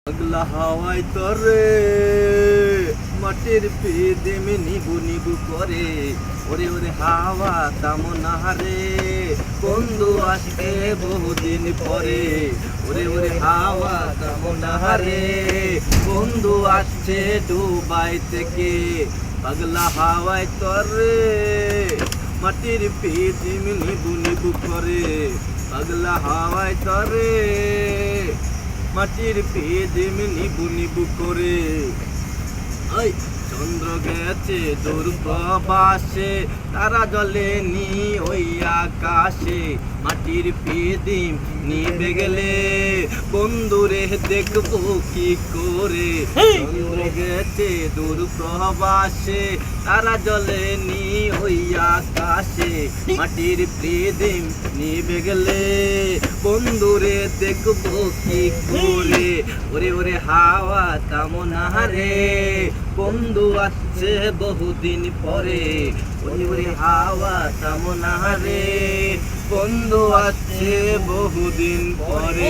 পাগলা হাওয়ায় তরে মাটির পিদিম নিবু নিবু করে ওরে ওরে হাওয়া তামনা রে বন্ধু আসবে বহুদিন পরে ওরে ওরে হাওয়া তামনা রে বন্ধু আসছে দুবাই থেকে পাগলা হাওয়ায় তরে মাটির পিদিম নিবু নিবু করে পাগলা হাওয়ায় তরে মাটির পিদিম নিবু নিবু করে ওই চন্দ্র গেছে দূর প্রবাসে তারা জ্বলে নি ওই আকাশে মাটির পিদিম নিবে গেলে বন্ধুরে দেখবো কি করে চন্দ্র গেছে দূর প্রবাসে তারা জ্বলে নি ওই আকাশে মাটির পিদিম নিবে গেলে বন্ধুরে দেখবো কি করে ওরে ওরে হাওয়া তামনা রে বন্ধু আসছে বহুদিন পরে ওরে ওরে হাওয়া তামনা রে বন্ধু আসছে বহুদিন পরে।